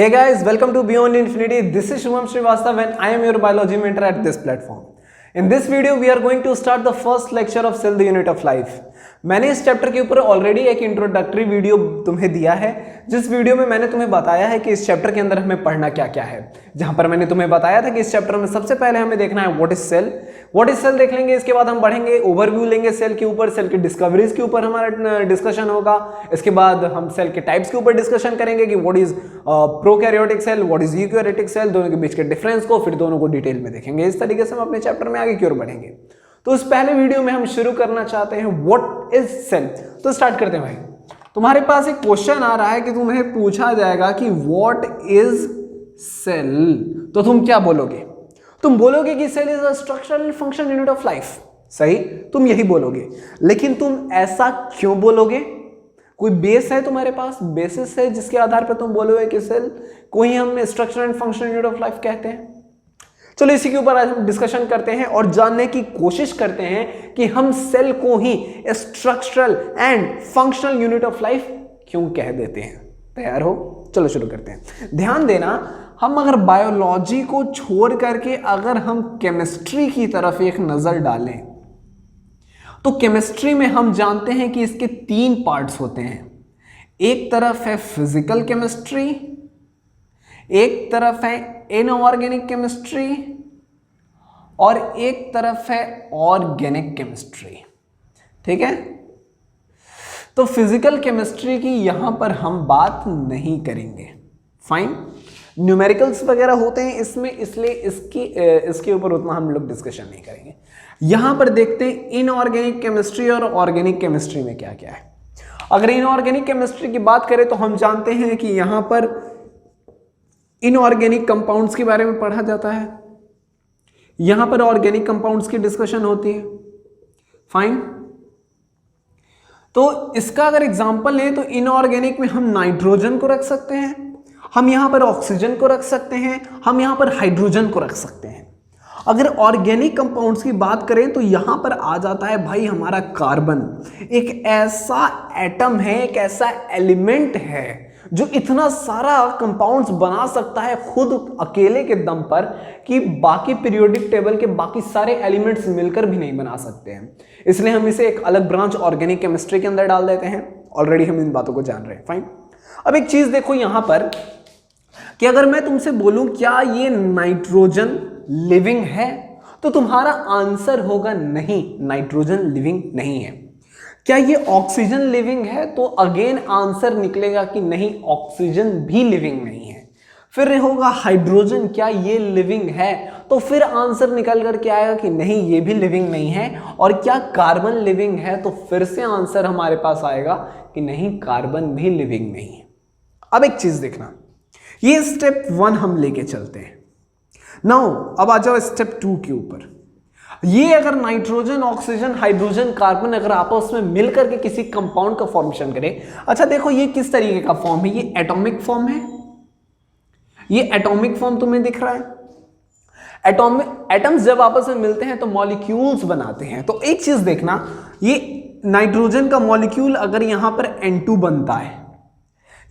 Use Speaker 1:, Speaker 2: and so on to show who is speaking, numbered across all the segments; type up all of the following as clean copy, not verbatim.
Speaker 1: Hey guys, welcome to Beyond Infinity. This is Shubham Srivastav and I am your biology mentor at this platform. In this video, we are going to start the first lecture of Cell the Unit of Life. मैंने इस chapter के ऊपर already एक introductory video तुम्हें दिया है, जिस video में मैंने तुम्हें बताया है कि इस चैप्टर के अंदर हमें पढ़ना क्या क्या है। जहां पर मैंने तुम्हें बताया था कि इस चैप्टर में सबसे पहले हमें देखना है what is cell. What is cell देख लेंगे, इसके बाद हम बढ़ेंगे, ओवरव्यू लेंगे सेल के ऊपर, सेल की डिस्कवरीज के ऊपर हमारा डिस्कशन होगा। इसके बाद हम सेल के टाइप्स के ऊपर डिस्कशन करेंगे कि what is prokaryotic cell, what is eukaryotic cell, दोनों के बीच के डिफरेंस को फिर दोनों को डिटेल में देखेंगे। इस तरीके से हम अपने चैप्टर में आगे की ओर बढ़ेंगे। तो इस पहले वीडियो में हम शुरू करना चाहते हैं व्हाट इज सेल। तो स्टार्ट करते हैं भाई। तुम्हारे पास एक क्वेश्चन आ रहा है कि तुम्हें पूछा जाएगा कि व्हाट इज सेल, तो तुम क्या बोलोगे? तुम बोलोगे कि cell is a structural function unit of life. सही, तुम यही बोलोगे। लेकिन तुम ऐसा क्यों बोलोगे? कोई बेस है तुम्हारे पास, बेसिस है जिसके आधार पर तुम बोलोगे कि सेल को ही हम structural and function unit of life कहते हैं। चलो इसी के ऊपर आज हम डिस्कशन करते हैं और जानने की कोशिश करते हैं कि हम सेल को ही structural and functional unit of life क्यों कह देते हैं। तैयार हो? चलो शुरू करते हैं। ध्यान देना, हम अगर बायोलॉजी को छोड़ करके अगर हम केमिस्ट्री की तरफ एक नजर डालें तो केमिस्ट्री में हम जानते हैं कि इसके तीन पार्ट्स होते हैं। एक तरफ है फिजिकल केमिस्ट्री, एक तरफ है इनऑर्गेनिक केमिस्ट्री और एक तरफ है ऑर्गेनिक केमिस्ट्री। ठीक है, तो फिजिकल केमिस्ट्री की यहां पर हम बात नहीं करेंगे। फाइन, न्यूमेरिकल्स वगैरह होते हैं इसमें, इसलिए इसके ऊपर उतना हम लोग डिस्कशन नहीं करेंगे। यहां पर देखते हैं इनऑर्गेनिक केमिस्ट्री और ऑर्गेनिक केमिस्ट्री में क्या क्या है। अगर इनऑर्गेनिक केमिस्ट्री की बात करें तो हम जानते हैं कि यहां पर इनऑर्गेनिक कंपाउंड्स के बारे में पढ़ा जाता है, यहां पर ऑर्गेनिक कंपाउंड्स की डिस्कशन होती है। फाइन, तो इसका अगर एग्जांपल लें तो इनऑर्गेनिक में हम नाइट्रोजन को रख सकते हैं, हम यहां पर ऑक्सीजन को रख सकते हैं, हम यहां पर हाइड्रोजन को रख सकते हैं। अगर ऑर्गेनिक कंपाउंड्स की बात करें तो यहां पर आ जाता है भाई हमारा कार्बन। एक ऐसा एटम है, एक ऐसा एलिमेंट है जो इतना सारा कंपाउंड्स बना सकता है खुद अकेले के दम पर कि बाकी पीरियोडिक टेबल के बाकी सारे एलिमेंट्स मिलकर भी नहीं बना सकते हैं। इसलिए हम इसे एक अलग ब्रांच ऑर्गेनिक केमिस्ट्री के अंदर डाल देते हैं। ऑलरेडी हम इन बातों को जान रहे हैं। फाइन, अब एक चीज देखो यहां पर कि अगर मैं तुमसे बोलूं क्या ये नाइट्रोजन लिविंग है, तो तुम्हारा आंसर होगा नहीं, नाइट्रोजन लिविंग नहीं है। क्या ये ऑक्सीजन लिविंग है, तो अगेन आंसर निकलेगा कि नहीं, ऑक्सीजन भी लिविंग नहीं है। फिर होगा हाइड्रोजन, क्या ये लिविंग है, तो फिर आंसर निकल कर के आएगा कि नहीं, ये भी लिविंग नहीं है। और क्या कार्बन लिविंग है, तो फिर से आंसर हमारे पास आएगा कि नहीं, कार्बन भी लिविंग नहीं है। अब एक चीज देखना, ये स्टेप 1 हम लेके चलते हैं। नाउ अब आ जाओ स्टेप 2 के ऊपर। ये अगर नाइट्रोजन, ऑक्सीजन, हाइड्रोजन, कार्बन अगर आपस में मिलकर के किसी कंपाउंड का फॉर्मेशन करे, अच्छा देखो ये किस तरीके का फॉर्म है, ये एटॉमिक फॉर्म है। ये एटॉमिक फॉर्म तुम्हें दिख रहा है। एटम्स जब आपस में मिलते हैं तो मॉलिक्यूल्स बनाते हैं। तो एक चीज देखना, ये नाइट्रोजन का मॉलिक्यूल अगर यहां पर N2 बनता है,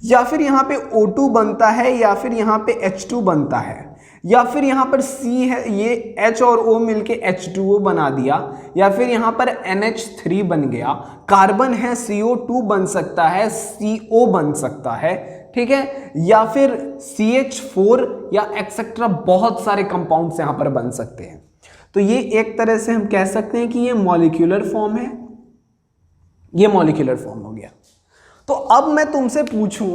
Speaker 1: या फिर यहां पे O2 बनता है, या फिर यहां पे H2 बनता है, या फिर यहां पर C है, ये H और O मिलके H2O बना दिया, या फिर यहां पर NH3 बन गया। कार्बन है, CO2 बन सकता है, CO बन सकता है, ठीक है, या फिर CH4 या एक्सेट्रा, बहुत सारे कंपाउंड्स यहां पर बन सकते हैं। तो ये एक तरह से हम कह सकते हैं कि ये मॉलिक्यूलर फॉर्म है, ये मॉलिक्यूलर फॉर्म हो गया। तो अब मैं तुमसे पूछूं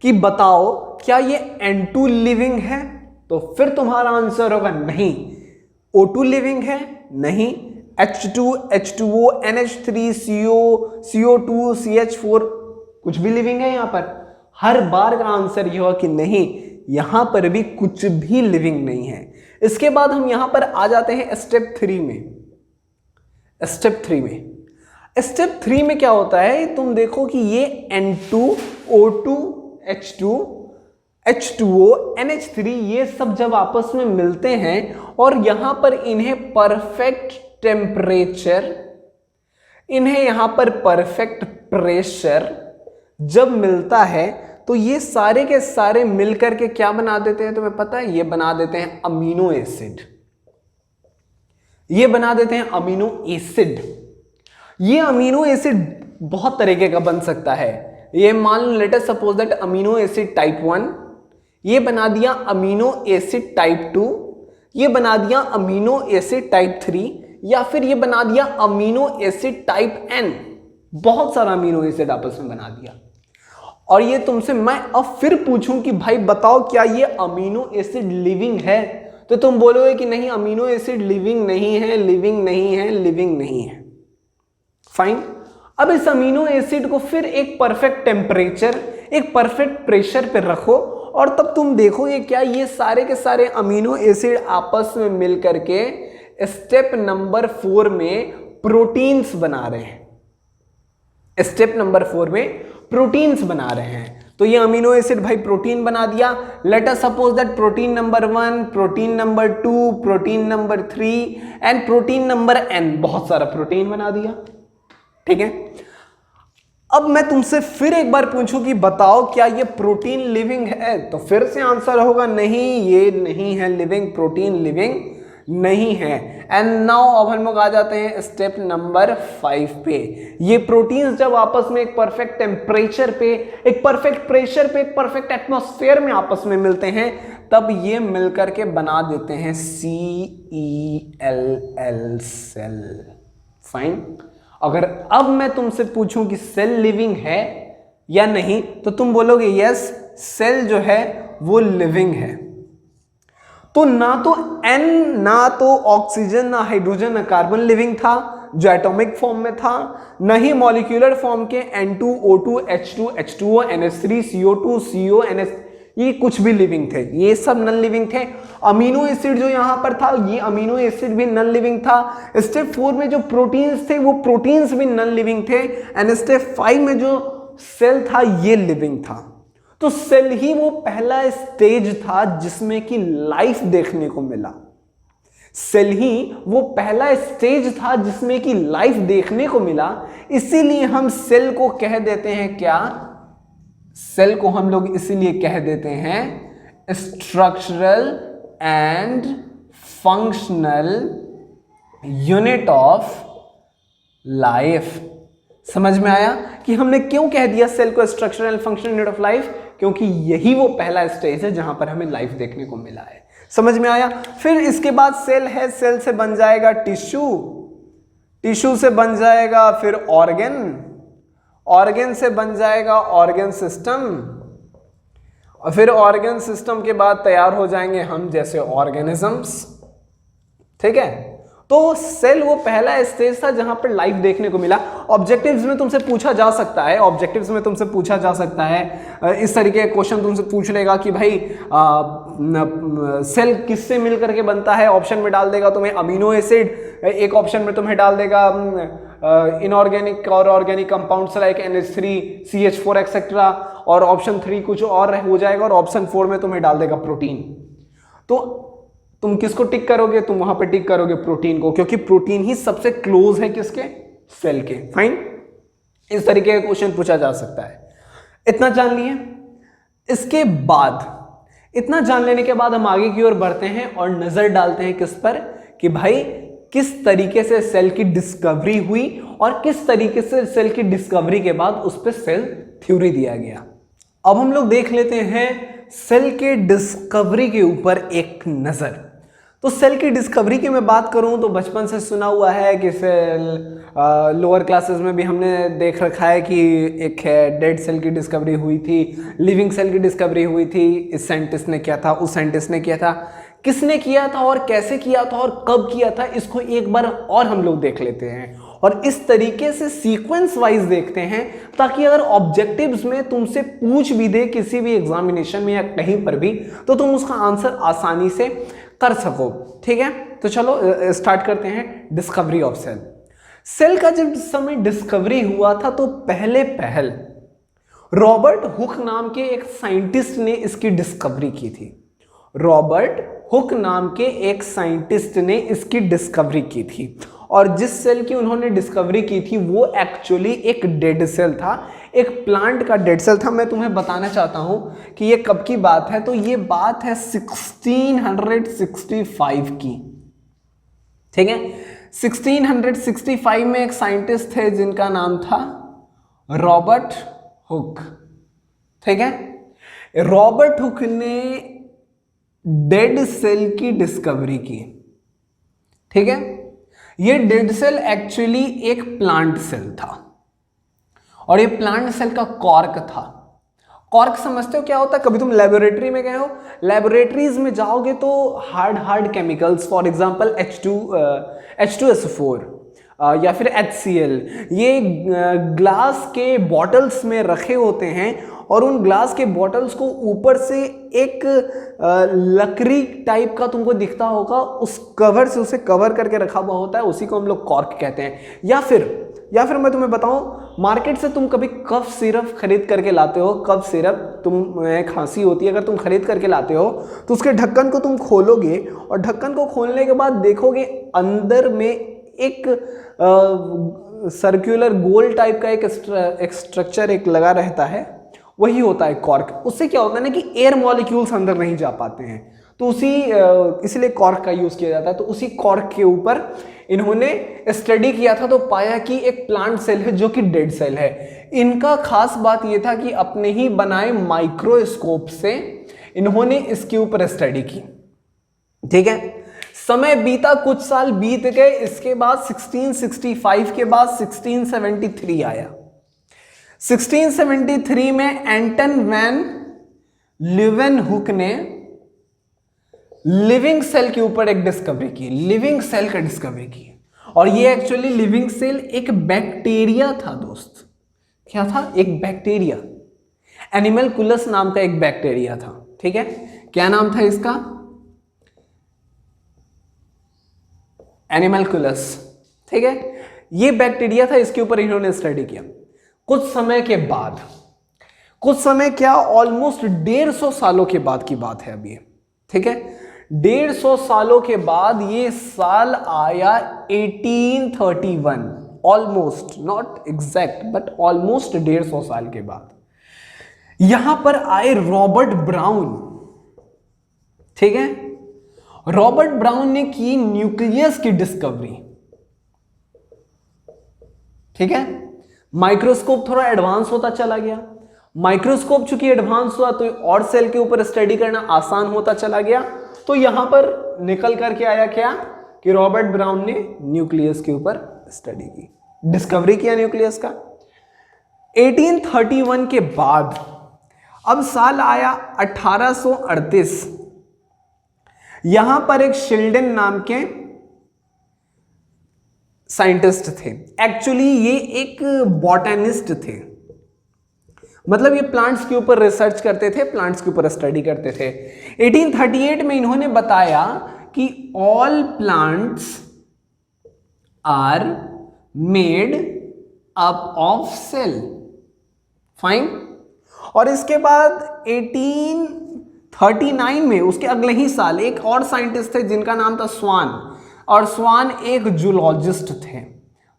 Speaker 1: कि बताओ क्या ये N2 लिविंग है, तो फिर तुम्हारा आंसर होगा नहीं। O2 लिविंग है? नहीं। H2, H2O, NH3, CO, CO2, CH4 कुछ भी लिविंग है यहां पर? हर बार का आंसर यह होगा कि नहीं, यहां पर भी कुछ भी लिविंग नहीं है। इसके बाद हम यहां पर आ जाते हैं स्टेप 3 में। स्टेप 3 में क्या होता है, तुम देखो कि ये N2, O2, H2, H2O, NH3 ये सब जब आपस में मिलते हैं और यहां पर इन्हें परफेक्ट टेम्परेचर, इन्हें यहां पर परफेक्ट प्रेशर जब मिलता है तो ये सारे के सारे मिलकर के क्या बना देते हैं तुम्हें पता है? ये बना देते हैं अमीनो एसिड। ये बना देते हैं अमीनो एसिड। ये अमीनो एसिड बहुत तरीके का बन सकता है। ये मान लो let us suppose that amino acid type 1, ये बना दिया अमीनो एसिड टाइप 2, ये बना दिया अमीनो एसिड टाइप 3, या फिर ये बना दिया अमीनो एसिड टाइप N। बहुत सारा अमीनो एसिड आपस में बना दिया। और ये तुमसे मैं अब फिर पूछूं कि भाई बताओ क्या ये अमीनो एसिड लिविंग है, तो तुम बोलोगे कि नहीं अमीनो एसिड लिविंग नहीं है, लिविंग नहीं है, लिविंग नहीं है। फाइन। अब इस अमीनो एसिड को फिर एक परफेक्ट टेम्परेचर, एक परफेक्ट प्रेशर पे रखो और तब तुम देखोगे क्या ये सारे के सारे अमीनो एसिड आपस में मिलकर के स्टेप नंबर 4 में प्रोटीन्स बना रहे हैं। स्टेप नंबर 4 में प्रोटीन्स बना रहे हैं। तो ये अमीनो एसिड भाई प्रोटीन बना दिया। Late us suppose that protein number 1, protein number 2, protein number 3 and protein number N। बहुत सारा प्रोटीन बना दिया। ठीक है। अब मैं तुमसे फिर एक बार पूछूं कि बताओ क्या ये प्रोटीन लिविंग है, तो फिर से आंसर होगा नहीं, ये नहीं है लिविंग, प्रोटीन लिविंग नहीं है। एंड नाउ अब हम लोग आ जाते हैं स्टेप नंबर 5 पे। ये प्रोटीन्स जब आपस में एक परफेक्ट टेम्परेचर पे, एक परफेक्ट प्रेशर पे, एक परफेक्ट एटमॉस्फेयर में आपस में मिलते हैं, तब ये मिलकर के बना देते हैं CELL सेल। फाइन। अगर अब मैं तुमसे पूछूं कि सेल लिविंग है या नहीं, तो तुम बोलोगे यस, सेल जो है वो लिविंग है। तो ना तो N, ना तो ऑक्सीजन, ना हाइड्रोजन, ना कार्बन लिविंग था जो एटॉमिक फॉर्म में था, ना ही मॉलिक्यूलर फॉर्म के N2, O2, H2, H2O, NH3, CO2, CO, NH, ये कुछ भी लिविंग थे, ये सब नॉन लिविंग थे। अमीनो एसिड जो यहां पर था, ये अमीनो एसिड भी नॉन लिविंग था। स्टेप 4 में जो प्रोटीन्स थे वो प्रोटीन्स भी नॉन लिविंग थे। एंड स्टेप 5 में जो सेल था ये लिविंग था। तो सेल ही वो पहला स्टेज था जिसमें कि लाइफ देखने को मिला। सेल ही वो पहला स्टेज था जिसमें कि लाइफ देखने को मिला। इसीलिए हम सेल को कह देते हैं क्या? सेल को हम लोग इसीलिए कह देते हैं structural and functional unit of life. समझ में आया कि हमने क्यों कह दिया सेल को structural and functional unit of life? क्योंकि यही वो पहला स्टेज है जहां पर हमें लाइफ देखने को मिला है। समझ में आया? फिर इसके बाद सेल है, सेल से बन जाएगा टिश्यू, टिश्यू से बन जाएगा फिर ऑर्गन, ऑर्गन से बन जाएगा ऑर्गन सिस्टम, और फिर ऑर्गन सिस्टम के बाद तैयार हो जाएंगे हम जैसे ऑर्गेनिजम्स। ठीक है। तो सेल वो पहला स्टेज था जहां पर लाइफ देखने को मिला। ऑब्जेक्टिव्स में तुमसे पूछा जा सकता है, ऑब्जेक्टिव्स में तुमसे पूछा जा सकता है, इस तरीके का क्वेश्चन तुमसे पूछ लेगा कि भाई सेल किससे मिलकर के बनता है। ऑप्शन में डाल देगा तुम्हें अमीनो एसिड, एक ऑप्शन में तुम्हें डाल देगा इनऑर्गेनिक और organic compounds like NH3, CH4 etcetera, और ऑप्शन 3 कुछ और हो जाएगा, और ऑप्शन 4 में तुम्हें डाल देगा प्रोटीन। तो तुम किसको टिक करोगे? तुम वहां पे टिक करोगे प्रोटीन को, क्योंकि प्रोटीन ही सबसे क्लोज है किसके? सेल के। फाइन। इस तरीके का क्वेश्चन पूछा जा सकता है। इतना जान लिए। इसके बाद, इतना जान लेने के बाद हम आगे की ओर बढ़ते हैं और नजर डालते हैं किस पर? कि भाई किस तरीके से सेल की डिस्कवरी हुई और किस तरीके से सेल की डिस्कवरी के बाद उस पर सेल थ्योरी दिया गया। अब हम लोग देख लेते हैं सेल के डिस्कवरी के ऊपर एक नजर। तो सेल की डिस्कवरी की मैं बात करूं तो बचपन से सुना हुआ है कि सेल, लोअर क्लासेस में भी हमने देख रखा है कि एक है डेड सेल की डिस्कवरी हुई थी, लिविंग सेल की डिस्कवरी हुई थी, इस साइंटिस्ट ने किया था, उस साइंटिस्ट ने किया था। किसने किया था और कैसे किया था और कब किया था, इसको एक बार और हम लोग देख लेते हैं और इस तरीके से सीक्वेंस वाइज देखते हैं, ताकि अगर ऑब्जेक्टिव्स में तुमसे पूछ भी दे किसी भी एग्जामिनेशन में या कहीं पर भी, तो तुम उसका आंसर आसानी से कर सको। ठीक है। तो चलो स्टार्ट करते हैं डिस्कवरी ऑफ सेल। सेल का जब समय डिस्कवरी हुआ था तो पहल रॉबर्ट हुक नाम के एक साइंटिस्ट ने इसकी डिस्कवरी की थी। रॉबर्ट हुक नाम के एक साइंटिस्ट ने इसकी डिस्कवरी की थी, और जिस सेल की उन्होंने डिस्कवरी की थी वो एक्चुअली एक डेड सेल था, एक प्लांट का डेड सेल था। मैं तुम्हें बताना चाहता हूं कि ये कब की बात है, तो ये बात है 1665 की, ठीक है। 1665 में एक साइंटिस्ट थे जिनका नाम था रॉबर्ट हुक, ठीक है। रॉबर्ट हुक ने डेड सेल की डिस्कवरी की, ठीक है। ये डेड सेल एक्चुअली एक प्लांट सेल था और ये प्लांट सेल का कॉर्क था। कॉर्क समझते हो क्या होता है? कभी तुम लेबोरेटरी में गए हो, लेबोरेटरीज में जाओगे तो hard chemicals, for example H2SO4 या फिर HCl, ये ग्लास के बॉटल्स में रखे होते हैं और उन ग्लास के बॉटल्स को ऊपर से एक लकड़ी टाइप का तुमको दिखता होगा, उस कवर से उसे कवर करके रखा हुआ होता है, उसी को हम लोग कॉर्क कहते हैं। या फिर मैं तुम्हें बताऊं, मार्केट से तुम कभी कफ सिरप खरीद करके लाते हो, कफ सिरप, तुम्हें खांसी होती है, अगर तुम खरीद करके लाते हो तो उसके ढक्कन को तुम खोलोगे और ढक्कन को खोलने के बाद देखोगे अंदर में एक सर्कुलर गोल टाइप का एक स्ट्रक्चर एक लगा रहता है, वही होता है कॉर्क। उससे क्या होता है ना कि एयर मॉलिक्यूल्स अंदर नहीं जा पाते हैं, तो इसलिए कॉर्क का यूज किया जाता है। तो उसी कॉर्क के ऊपर इन्होंने स्टडी किया था, तो पाया कि एक प्लांट सेल है जो कि डेड सेल है। इनका खास बात यह था कि अपने ही बनाए माइक्रोस्कोप से इन्होंने इसके ऊपर स्टडी की, ठीक है। समय बीता, कुछ साल बीत गए, इसके बाद 1665 के बाद 1673 आया। 1673 में एंटन वैन लीeuwenhoek ने लिविंग सेल के ऊपर एक डिस्कवरी की, लिविंग सेल का डिस्कवरी की। और ये एक्चुअली लिविंग सेल एक बैक्टीरिया था दोस्त। क्या था? एक बैक्टीरिया, एनिमलकुलस नाम का एक बैक्टीरिया था, ठीक है। क्या नाम था इसका? एनिमलकुलस, ठीक है। ये बैक्टीरिया था, इसके ऊपर इन्होंने स्टडी किया। कुछ समय के बाद, कुछ समय क्या, ऑलमोस्ट 150 सालों के बाद की बात है अब ये, ठीक है। 150 सालों के बाद ये साल आया 1831, almost, not exact but almost 150 साल के बाद यहां पर आए रॉबर्ट ब्राउन, ठीक है। रॉबर्ट ब्राउन ने की न्यूक्लियस की डिस्कवरी, ठीक है। माइक्रोस्कोप थोड़ा एडवांस होता चला गया, माइक्रोस्कोप चूंकि एडवांस हुआ तो और सेल के ऊपर स्टडी करना आसान होता चला गया। तो यहां पर निकल करके आया क्या कि रॉबर्ट ब्राउन ने न्यूक्लियस के ऊपर स्टडी की, डिस्कवरी किया न्यूक्लियस का। 1831 के बाद अब साल आया 1838। यहां पर एक शिल्डन नाम के साइंटिस्ट थे। एक्चुअली ये एक बॉटनिस्ट थे, मतलब ये प्लांट्स के ऊपर रिसर्च करते थे, प्लांट्स के ऊपर स्टडी करते थे। 1838 में इन्होंने बताया कि all plants are made up of cell, fine. और इसके बाद 1839 में, उसके अगले ही साल, एक और साइंटिस्ट थे जिनका नाम था स्वान, और स्वान एक जूलॉजिस्ट थे,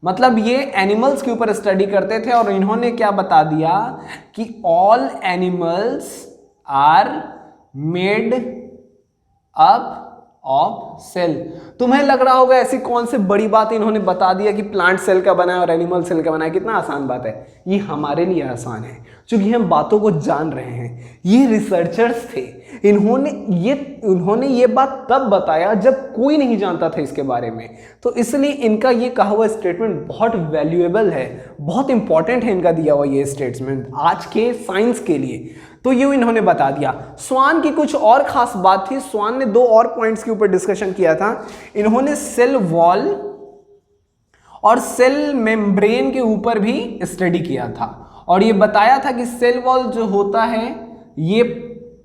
Speaker 1: मतलब ये एनिमल्स के ऊपर स्टडी करते थे। और इन्होंने क्या बता दिया कि all animals are made up of cell. तुम्हें लग रहा होगा ऐसी कौन सी बड़ी बात इन्होंने बता दिया कि प्लांट सेल का बना है और एनिमल सेल का बना है, कितना आसान बात है। ये हमारे लिए आसान है क्योंकि हम बातों को जान रहे हैं। ये रिसर्चर्स थे, इन्होंने ये बात तब बताया जब कोई नहीं जानता था इसके बारे में, तो इसलिए इनका ये कहा हुआ स्टेटमेंट बहुत वैल्यूएबल है, बहुत इंपॉर्टेंट है इनका दिया हुआ ये स्टेटमेंट आज के साइंस के लिए। तो ये इन्होंने बता दिया। स्वान की कुछ और खास बात थी, स्वान ने 2 और पॉइंट्स के ऊपर डिस्कशन किया था। इन्होंने सेल वॉल और सेल मेम्ब्रेन के ऊपर भी स्टडी किया था और ये बताया था कि सेल वॉल जो होता है ये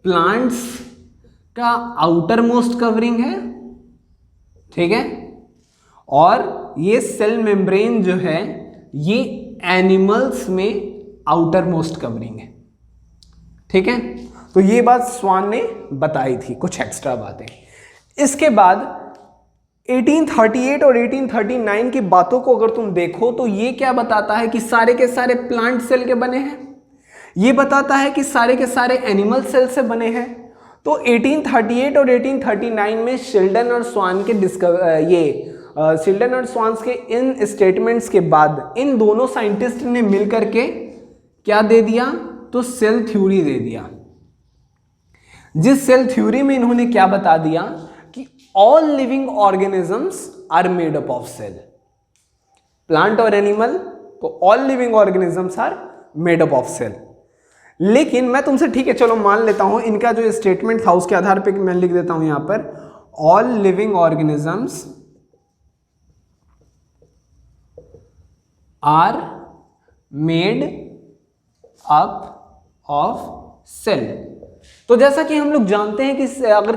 Speaker 1: प्लांट्स का आउटर मोस्ट कवरिंग है, ठीक है, और ये सेल मेम्ब्रेन जो है ये एनिमल्स में आउटर मोस्ट कवरिंग है, ठीक है। तो ये बात स्वान ने बताई थी, कुछ एक्स्ट्रा बातें। इसके बाद 1838 और 1839 की बातों को अगर तुम देखो तो ये क्या बताता है कि सारे के सारे प्लांट सेल के बने हैं, ये बताता है कि सारे के सारे एनिमल सेल से बने हैं। तो 1838 और 1839 में शिल्डन और स्वान के शिल्डन और स्वान्स के इन स्टेटमेंट्स के बाद इन दोनों साइंटिस्ट ने मिलकर के क्या दे दिया, तो सेल थ्योरी दे दिया। जिस सेल थ्योरी में इन्होंने क्या बता दिया कि all living organisms are made up of cell, plant और एनिमल, तो all living organisms are made up of cell. लेकिन मैं तुमसे ठीक है चलो मान लेता हूं, इनका जो स्टेटमेंट था उसके आधार पे मैं लिख देता हूं यहां पर, all living organisms are made up of cell. तो जैसा कि हम लोग जानते हैं कि अगर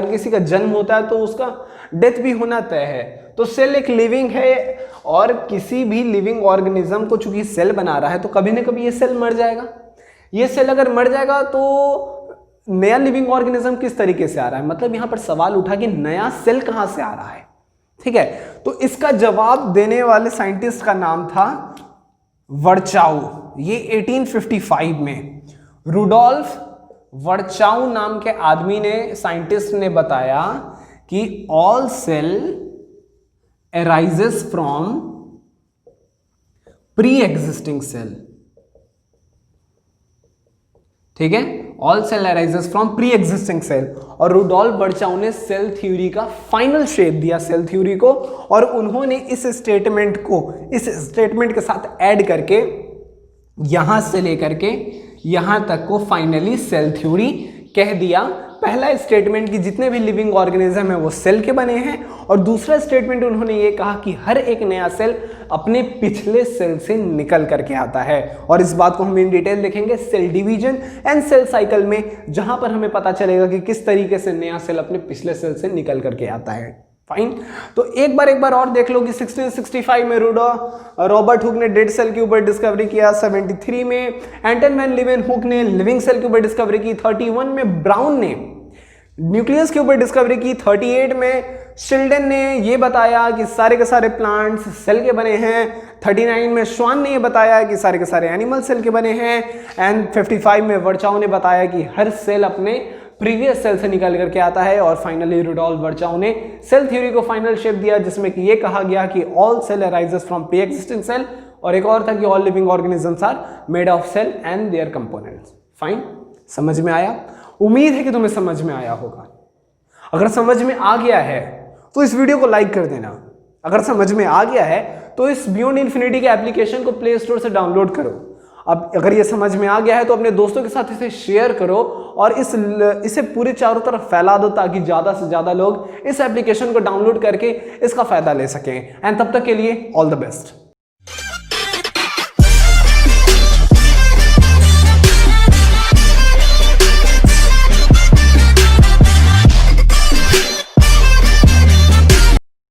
Speaker 1: किसी का जन्म होता है तो उसका डेथ भी होना तय है। तो सेल एक लिविंग है और किसी भी लिविंग ऑर्गेनिज्म को चूंकि सेल बना रहा है तो कभी ना कभी ये सेल मर जाएगा। ये सेल अगर मर जाएगा तो नया लिविंग ऑर्गेनिज्म किस तरीके से आ रहा है, मतलब यहां पर सवाल उठा कि नया सेल कहां से आ रहा है। ठीक है, तो इसका जवाब देने वाले साइंटिस्ट का नाम था वर्चाउ। ये 1855 में रुडोल्फ वर्चाउ नाम के आदमी ने, साइंटिस्ट ने बताया कि all cell arises from pre existing cell. ठीक है, all cell arises from pre existing cell. और रुडोल्फ वर्चाउ ने सेल थ्योरी का फाइनल शेप दिया सेल थ्योरी को, और उन्होंने इस स्टेटमेंट के साथ ऐड करके यहां से लेकर के यहां तक को फाइनली सेल थ्योरी कह दिया। पहला स्टेटमेंट कि जितने भी लिविंग ऑर्गेनिज्म है वो सेल के बने हैं, और दूसरा स्टेटमेंट उन्होंने ये कहा कि हर एक नया सेल अपने पिछले सेल से निकल करके आता है। और इस बात को हम इन डिटेल देखेंगे cell division and cell cycle में, जहां पर हमें पता चलेगा कि किस तरीके से नया सेल अपने पिछले सेल से निकल करके आता है। फाइन, तो एक बार और देख लो कि 1665 में रॉबर्ट हुक ने डेड सेल के ऊपर डिस्कवरी किया, 73 में एंटन वैन लीeuwenhoek ने लिविंग सेल के ऊपर डिस्कवरी की, 31 में ब्राउन ने न्यूक्लियस के ऊपर डिस्कवरी की, 38 में शिल्डन ने ये बताया कि सारे के सारे प्लांट्स सेल के बने हैं, 39 में स्वान ने ये बताया कि सारे के सारे एनिमल सेल के बने हैं, एंड 55 में वर्चाउ ने बताया कि हर सेल अपने प्रीवियस सेल से निकल करके आता है। और फाइनली रुडोल्फ वर्चाउ ने सेल थ्योरी को फाइनल शेप दिया, जिसमें कि ये कहा गया कि all cell arises from pre existing cell, और एक और था कि all living organisms are made of cell and their components. Fine, समझ में आया? उम्मीद है कि तुम्हें समझ में आया होगा। अगर समझ में आ गया है तो इस वीडियो को लाइक कर देना। अगर समझ में आ गया है तो इस बियॉन्ड इन्फिनिटी के एप्लीकेशन को प्ले स्टोर से डाउनलोड करो। अब अगर ये समझ में आ गया है तो अपने दोस्तों के साथ इसे शेयर करो और इसे पूरे चारों तरफ फैला दो, ताकि ज़्यादा से ज़्यादा लोग इस एप्लीकेशन को डाउनलोड करके इसका फायदा ले सकें। एंड तब तक के लिए ऑल द बेस्ट।